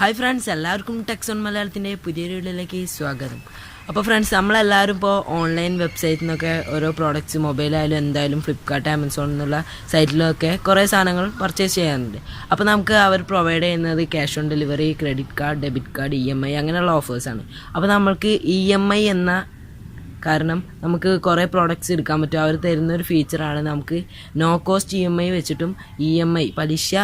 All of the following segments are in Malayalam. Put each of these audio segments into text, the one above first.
ഹായ് ഫ്രണ്ട്സ്, എല്ലാവർക്കും ടെക്സോൺ മലയാളത്തിൻ്റെ പുതിയൊരു വീഡിയോയിലേക്ക് സ്വാഗതം. അപ്പോൾ ഫ്രണ്ട്സ്, നമ്മളെല്ലാവരും ഇപ്പോൾ ഓൺലൈൻ വെബ്സൈറ്റിൽ നിന്നൊക്കെ ഓരോ പ്രോഡക്റ്റ്സ് മൊബൈലായാലും എന്തായാലും ഫ്ലിപ്കാർട്ട്, ആമസോൺ എന്നുള്ള സൈറ്റിലൊക്കെ കുറേ സാധനങ്ങൾ പർച്ചേസ് ചെയ്യാറുണ്ട്. അപ്പോൾ നമുക്ക് അവർ പ്രൊവൈഡ് ചെയ്യുന്നത് cash on delivery, credit card, debit card, EMI അങ്ങനെയുള്ള ഓഫേഴ്സാണ്. അപ്പോൾ നമ്മൾക്ക് EMI എന്ന കാരണം നമുക്ക് കുറേ പ്രോഡക്റ്റ്സ് എടുക്കാൻ പറ്റും. അവർ തരുന്നൊരു ഫീച്ചറാണ് നമുക്ക് നോ കോസ്റ്റ് EMI വെച്ചിട്ടും EMI പലിശ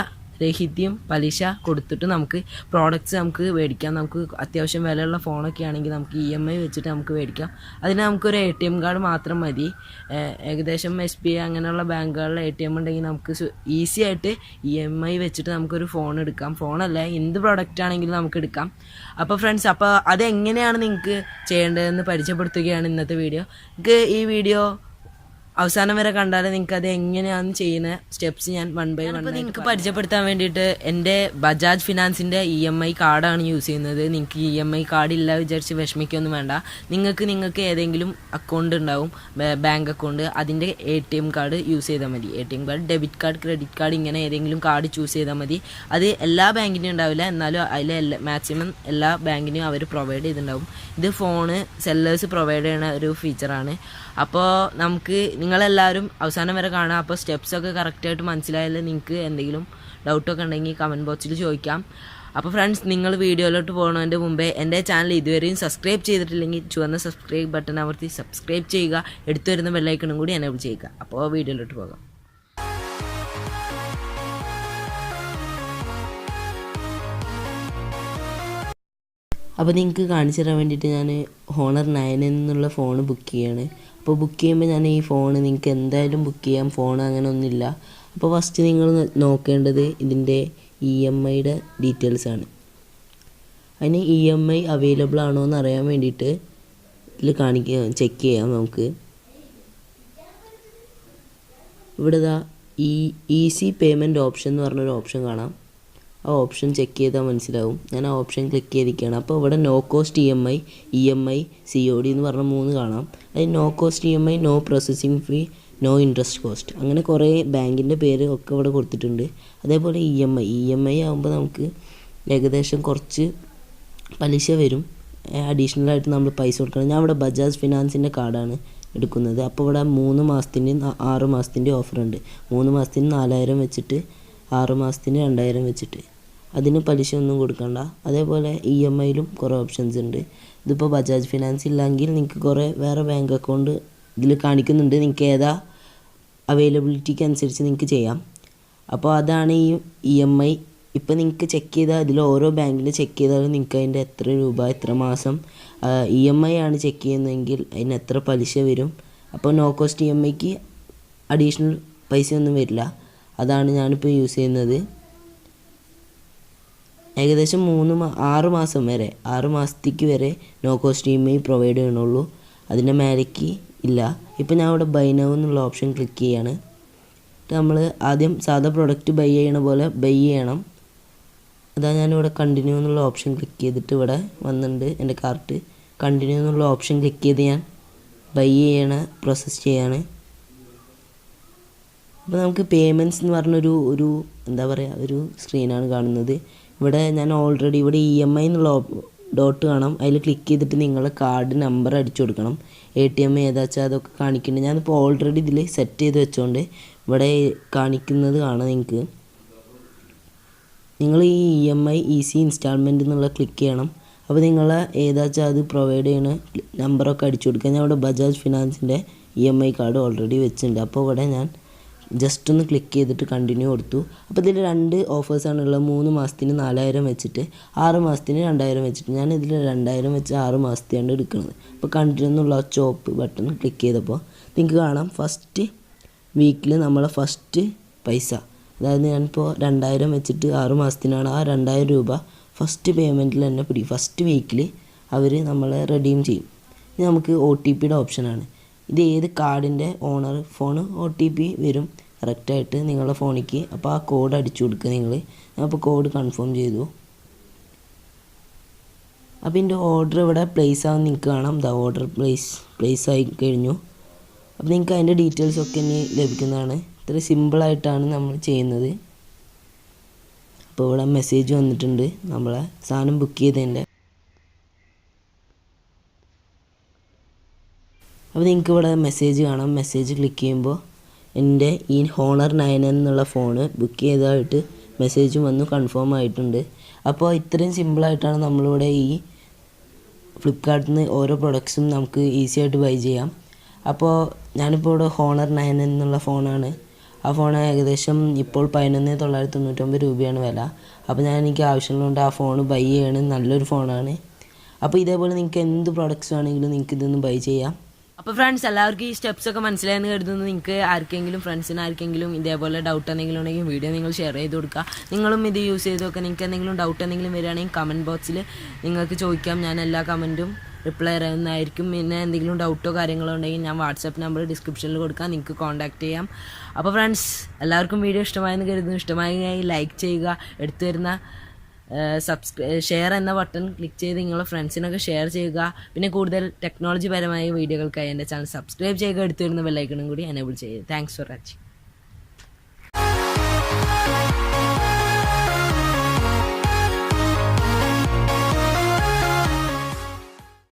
കൊടുത്തിട്ട് നമുക്ക് പ്രോഡക്റ്റ്സ് നമുക്ക് മേടിക്കാം. നമുക്ക് അത്യാവശ്യം വിലയുള്ള ഫോണൊക്കെ ആണെങ്കിൽ നമുക്ക് EMI വെച്ചിട്ട് നമുക്ക് മേടിക്കാം. അതിന് നമുക്കൊരു ATM കാർഡ് മാത്രം മതി. ഏകദേശം SBI അങ്ങനെയുള്ള ബാങ്കുകളിലെ ATM ഉണ്ടെങ്കിൽ നമുക്ക് ഈസി ആയിട്ട് EMI വെച്ചിട്ട് നമുക്കൊരു ഫോൺ എടുക്കാം. ഫോണല്ല, എന്ത് പ്രോഡക്റ്റ് ആണെങ്കിലും നമുക്ക് എടുക്കാം. അപ്പോൾ ഫ്രണ്ട്സ്, അപ്പോൾ അതെങ്ങനെയാണ് നിങ്ങൾക്ക് ചെയ്യേണ്ടതെന്ന് പരിചയപ്പെടുത്തുകയാണ് ഇന്നത്തെ വീഡിയോ. നിങ്ങൾക്ക് ഈ വീഡിയോ അവസാനം വരെ കണ്ടാൽ നിങ്ങൾക്ക് അത് എങ്ങനെയാണ് ചെയ്യുന്ന സ്റ്റെപ്സ് ഞാൻ 1 by 1 നിങ്ങൾക്ക് പരിചയപ്പെടുത്താൻ വേണ്ടിയിട്ട് എൻ്റെ ബജാജ് ഫിനാൻസിൻ്റെ EMI കാർഡാണ് യൂസ് ചെയ്യുന്നത്. നിങ്ങൾക്ക് EMI കാർഡ് ഇല്ല വിചാരിച്ച് വിഷമിക്കൊന്നും വേണ്ട. നിങ്ങൾക്ക് ഏതെങ്കിലും അക്കൗണ്ട് ഉണ്ടാവും, ബാങ്ക് അക്കൗണ്ട്, അതിൻ്റെ ATM കാർഡ് യൂസ് ചെയ്താൽ മതി. ATM card, debit card, credit card, ഇങ്ങനെ ഏതെങ്കിലും കാർഡ് ചൂസ് ചെയ്താൽ മതി. അത് എല്ലാ ബാങ്കിനും ഉണ്ടാവില്ല, എന്നാലും അതിലെ മാക്സിമം എല്ലാ ബാങ്കിനും അവർ പ്രൊവൈഡ് ചെയ്തിട്ടുണ്ടാവും. ഇത് ഫോണ് സെല്ലേഴ്സ് പ്രൊവൈഡ് ചെയ്യുന്ന ഒരു ഫീച്ചറാണ്. അപ്പോൾ നമുക്ക് നിങ്ങളെല്ലാവരും അവസാനം വരെ കാണാം. അപ്പോൾ സ്റ്റെപ്സൊക്കെ കറക്റ്റായിട്ട് മനസ്സിലായാലും നിങ്ങൾക്ക് എന്തെങ്കിലും ഡൗട്ടൊക്കെ ഉണ്ടെങ്കിൽ കമൻറ്റ് ബോക്സിൽ ചോദിക്കാം. അപ്പോൾ ഫ്രണ്ട്സ്, നിങ്ങൾ വീഡിയോയിലോട്ട് പോകുന്നതിൻ്റെ മുമ്പേ എൻ്റെ ചാനൽ ഇതുവരെയും സബ്സ്ക്രൈബ് ചെയ്തിട്ടില്ലെങ്കിൽ ചുവന്ന സബ്സ്ക്രൈബ് ബട്ടൺ അമർത്തി സബ്സ്ക്രൈബ് ചെയ്യുക. എടുത്തു വരുന്ന ബെല്ലൈക്കണും കൂടി എനേബിൾ ചെയ്യുക. അപ്പോൾ വീഡിയോയിലോട്ട് പോകാം. അപ്പോൾ നിങ്ങൾക്ക് കാണിച്ചു തരാൻ വേണ്ടിയിട്ട് ഞാൻ ഹോണർ 9 എന്നുള്ള ഫോൺ ബുക്ക് ചെയ്യാണ്. അപ്പോൾ ബുക്ക് ചെയ്യുമ്പോൾ ഞാൻ ഈ ഫോൺ നിങ്ങൾക്ക് എന്തായാലും ബുക്ക് ചെയ്യാം, ഫോൺ അങ്ങനെ ഒന്നുമില്ല. അപ്പോൾ ഫസ്റ്റ് നിങ്ങൾ നോക്കേണ്ടത് ഇതിൻ്റെ EMIയുടെ ഡീറ്റെയിൽസാണ്. അതിന് EMI അവൈലബിൾ ആണോ എന്ന് അറിയാൻ വേണ്ടിയിട്ട് ഇതിൽ ചെക്ക് ചെയ്യാം. നമുക്ക് ഇവിടെ ഈസി പേയ്മെൻറ്റ് ഓപ്ഷൻ എന്ന് പറഞ്ഞൊരു ഓപ്ഷൻ കാണാം. ആ ഓപ്ഷൻ ചെക്ക് ചെയ്താൽ മനസ്സിലാവും. ഞാൻ ആ ഓപ്ഷൻ ക്ലിക്ക് ചെയ്തിരിക്കുകയാണ്. അപ്പോൾ ഇവിടെ നോ കോസ്റ്റ് EMI COD എന്ന് പറഞ്ഞ 3 കാണാം. അതിൽ no cost EMI, no processing fee, no interest cost, അങ്ങനെ കുറേ ബാങ്കിൻ്റെ പേര് ഒക്കെ ഇവിടെ കൊടുത്തിട്ടുണ്ട്. അതേപോലെ EMI ആകുമ്പോൾ നമുക്ക് ഏകദേശം കുറച്ച് പലിശ വരും. അഡീഷണലായിട്ട് നമ്മൾ പൈസ കൊടുക്കണം. ഞാൻ ഇവിടെ ബജാജ് ഫിനാൻസിൻ്റെ കാർഡാണ് എടുക്കുന്നത്. അപ്പോൾ ഇവിടെ 3 മാസത്തിൻ്റെയും 6 മാസത്തിൻ്റെയും ഓഫറുണ്ട്. 3 മാസത്തിന് 4000 വെച്ചിട്ട്, 6 മാസത്തിന് 2000 വെച്ചിട്ട്. അതിന് പലിശ ഒന്നും കൊടുക്കണ്ട. അതേപോലെ EMIയിലും കുറേ ഓപ്ഷൻസ് ഉണ്ട്. ഇതിപ്പോൾ ബജാജ് ഫിനാൻസ് ഇല്ലെങ്കിൽ നിങ്ങൾക്ക് കുറേ വേറെ ബാങ്ക് അക്കൗണ്ട് ഇതിൽ കാണിക്കുന്നുണ്ട്. നിങ്ങൾക്ക് ഏതാ അവൈലബിലിറ്റിക്ക് അനുസരിച്ച് നിങ്ങൾക്ക് ചെയ്യാം. അപ്പോൾ അതാണ് ഈ EMI. ഇപ്പോൾ നിങ്ങൾക്ക് ചെക്ക് ചെയ്താൽ ഇതിൽ ഓരോ ബാങ്കിൽ ചെക്ക് ചെയ്താലും നിങ്ങൾക്ക് അതിൻ്റെ എത്ര രൂപ, എത്ര മാസം EMI ആണ് ചെക്ക് ചെയ്യുന്നതെങ്കിൽ അതിന് എത്ര പലിശ വരും. അപ്പോൾ നോ കോസ്റ്റ് EMIക്ക് അഡീഷണൽ പൈസയൊന്നും വരില്ല. അതാണ് ഞാനിപ്പോൾ യൂസ് ചെയ്യുന്നത്. ഏകദേശം 6 മാസം വരെ, 6 മാസത്തേക്ക് വരെ നോ കോസ്റ്റ് EMI പ്രൊവൈഡ് ചെയ്യണുള്ളൂ. അതിൻ്റെ മേലേക്ക് ഇല്ല. ഇപ്പോൾ ഞാൻ ഇവിടെ ബൈ നൗ എന്നുള്ള ഓപ്ഷൻ ക്ലിക്ക് ചെയ്യാണ്. നമ്മൾ ആദ്യം സാധാ പ്രൊഡക്റ്റ് ബൈ ചെയ്യണ പോലെ ബൈ ചെയ്യണം. അതാ ഞാനിവിടെ കണ്ടിന്യൂ എന്നുള്ള ഓപ്ഷൻ ക്ലിക്ക് ചെയ്തിട്ട് ഇവിടെ വന്നിട്ടുണ്ട് എൻ്റെ കാർട്ട്. കണ്ടിന്യൂ എന്നുള്ള ഓപ്ഷൻ ക്ലിക്ക് ചെയ്ത് ഞാൻ ബൈ പ്രോസസ്സ് ചെയ്യാണ്. അപ്പോൾ നമുക്ക് പേയ്മെൻറ്റ്സ് എന്ന് പറഞ്ഞൊരു ഒരു സ്ക്രീനാണ് കാണുന്നത്. ഇവിടെ ഞാൻ ഓൾറെഡി ഇവിടെ EMI എന്നുള്ള ഡോട്ട് കാണാം. അതിൽ ക്ലിക്ക് ചെയ്തിട്ട് നിങ്ങളെ കാർഡ് നമ്പർ അടിച്ചു കൊടുക്കണം. ATM ഏതാ വെച്ചാൽ അതൊക്കെ കാണിക്കുന്നുണ്ട്. ഞാനിപ്പോൾ ഓൾറെഡി ഇതിൽ സെറ്റ് ചെയ്ത് വെച്ചുകൊണ്ട് ഇവിടെ കാണിക്കുന്നത് കാണാം. നിങ്ങൾ ഈ EMI ഈസി ഇൻസ്റ്റാൾമെൻറ്റ് എന്നുള്ള ക്ലിക്ക് ചെയ്യണം. അപ്പോൾ നിങ്ങൾ ഏതാ വെച്ചാൽ അത് പ്രൊവൈഡ് ചെയ്യണ നമ്പറൊക്കെ അടിച്ചു കൊടുക്കുക. ഞാൻ ഇവിടെ ബജാജ് ഫിനാൻസിൻ്റെ EMI കാർഡ് ഓൾറെഡി വെച്ചിട്ടുണ്ട്. അപ്പോൾ ഇവിടെ ഞാൻ ജസ്റ്റ് ഒന്ന് ക്ലിക്ക് ചെയ്തിട്ട് കണ്ടിന്യൂ കൊടുത്തു. അപ്പോൾ ഇതിൽ 2 ഓഫേഴ്സാണുള്ളത്. 3 മാസത്തിന് 4000 വെച്ചിട്ട്, 6 മാസത്തിന് 2000 വെച്ചിട്ട്. ഞാൻ ഇതിൽ 2000 വെച്ച് 6 മാസത്തെയാണ് എടുക്കുന്നത്. അപ്പോൾ കണ്ടിന്യൂ എന്നുള്ള ചോപ്പ് ബട്ടൺ ക്ലിക്ക് ചെയ്തപ്പോൾ നിങ്ങൾക്ക് കാണാം ഫസ്റ്റ് വീക്കിൽ നമ്മളെ ഫസ്റ്റ് പൈസ, അതായത് ഞാനിപ്പോൾ 2000 വെച്ചിട്ട് 6 മാസത്തിനാണ്. ആ 2000 രൂപ ഫസ്റ്റ് പേയ്മെൻറ്റിൽ തന്നെ പിടിക്കും. ഫസ്റ്റ് വീക്കിൽ അവർ നമ്മളെ റെഡീം ചെയ്യും. ഇത് നമുക്ക് OTPയുടെ ഓപ്ഷനാണ്. ഇത് ഏത് കാർഡിൻ്റെ ഓണർ ഫോൺ OTP വരും കറക്റ്റായിട്ട് നിങ്ങളുടെ ഫോണിലേക്ക്. അപ്പോൾ ആ കോഡ് അടിച്ചു കൊടുക്കുക നിങ്ങൾ. അപ്പോൾ കോഡ് കൺഫേം ചെയ്തു. അപ്പോൾ ഇതിൻ്റെ ഓർഡർ ഇവിടെ പ്ലേസ് ആകും നിങ്ങൾക്ക് കാണാം. ഓർഡർ പ്ലേസ് ആയി കഴിഞ്ഞു. അപ്പോൾ നിങ്ങൾക്ക് അതിൻ്റെ ഡീറ്റെയിൽസൊക്കെ ഇനി ലഭിക്കുന്നതാണ്. ഇത്ര സിമ്പിളായിട്ടാണ് നമ്മൾ ചെയ്യുന്നത്. അപ്പോൾ ഇവിടെ മെസ്സേജ് വന്നിട്ടുണ്ട് നമ്മളെ സാധനം ബുക്ക് ചെയ്തതിൻ്റെ. അപ്പോൾ നിങ്ങൾക്ക് ഇവിടെ മെസ്സേജ് കാണാം. മെസ്സേജ് ക്ലിക്ക് ചെയ്യുമ്പോൾ എൻ്റെ ഈ ഹോണർ 9 എന്നുള്ള ഫോണ് ബുക്ക് ചെയ്തതായിട്ട് മെസ്സേജും വന്നു, കൺഫേം ആയിട്ടുണ്ട്. അപ്പോൾ ഇത്രയും സിമ്പിളായിട്ടാണ് നമ്മളിവിടെ ഈ ഫ്ലിപ്കാർട്ടിൽ നിന്ന് ഓരോ പ്രൊഡക്ട്സും നമുക്ക് ഈസി ആയിട്ട് ബൈ ചെയ്യാം. അപ്പോൾ ഞാനിപ്പോൾ ഇവിടെ ഹോണർ 9 എന്നുള്ള ഫോണാണ്. ആ ഫോൺ ഏകദേശം ഇപ്പോൾ 11,999 രൂപയാണ് വില. അപ്പോൾ എനിക്ക് ആവശ്യമുള്ളതുകൊണ്ട് ആ ഫോൺ ബൈ ചെയ്യണം. നല്ലൊരു ഫോണാണ്. അപ്പോൾ ഇതേപോലെ നിങ്ങൾക്ക് എന്ത് പ്രൊഡക്ട്സ് വേണമെങ്കിലും നിങ്ങൾക്ക് ഇതൊന്ന് ബൈ ചെയ്യാം. അപ്പോൾ ഫ്രണ്ട്സ്, എല്ലാവർക്കും ഈ സ്റ്റെപ്സൊക്കെ മനസ്സിലായെന്ന് കരുതുന്നു. നിങ്ങൾക്ക് ആർക്കെങ്കിലും ഫ്രണ്ട്സിന് ആർക്കെങ്കിലും ഇതേപോലെ ഡൗട്ട് എന്തെങ്കിലും ഉണ്ടെങ്കിൽ വീഡിയോ നിങ്ങൾ ഷെയർ ചെയ്ത് കൊടുക്കുക. നിങ്ങളും ഇത് യൂസ് ചെയ്ത് നോക്കുക. നിങ്ങൾക്ക് എന്തെങ്കിലും ഡൗട്ട് എന്തെങ്കിലും വരികയാണെങ്കിൽ കമൻറ്റ് ബോക്സിൽ നിങ്ങൾക്ക് ചോദിക്കാം. ഞാൻ എല്ലാ കമൻറ്റും റിപ്ലൈ ചെയ്യുന്നതായിരിക്കും. പിന്നെ എന്തെങ്കിലും ഡൗട്ടോ കാര്യങ്ങളോ ഉണ്ടെങ്കിൽ ഞാൻ വാട്സാപ്പ് നമ്പർ ഡിസ്ക്രിപ്ഷനിൽ കൊടുക്കാം, നിങ്ങൾക്ക് കോൺടാക്ട് ചെയ്യാം. അപ്പോൾ ഫ്രണ്ട്സ്, എല്ലാവർക്കും വീഡിയോ ഇഷ്ടമായെന്ന് കരുതുന്നു. ഇഷ്ടമായി ലൈക്ക് ചെയ്യുക. എടുത്തു വരുന്ന ഷെയർ എന്ന ബട്ടൺ ക്ലിക്ക് ചെയ്ത് നിങ്ങളുടെ ഫ്രണ്ട്സിനൊക്കെ ഷെയർ ചെയ്യുക. പിന്നെ കൂടുതൽ ടെക്നോളജി പരമായ വീഡിയോകൾക്കായി എൻ്റെ ചാനൽ സബ്സ്ക്രൈബ് ചെയ്യുക. എടുത്തു വരുന്ന ബെല്ലൈക്കണും കൂടി എനേബിൾ ചെയ്യുക. Thanks for watching.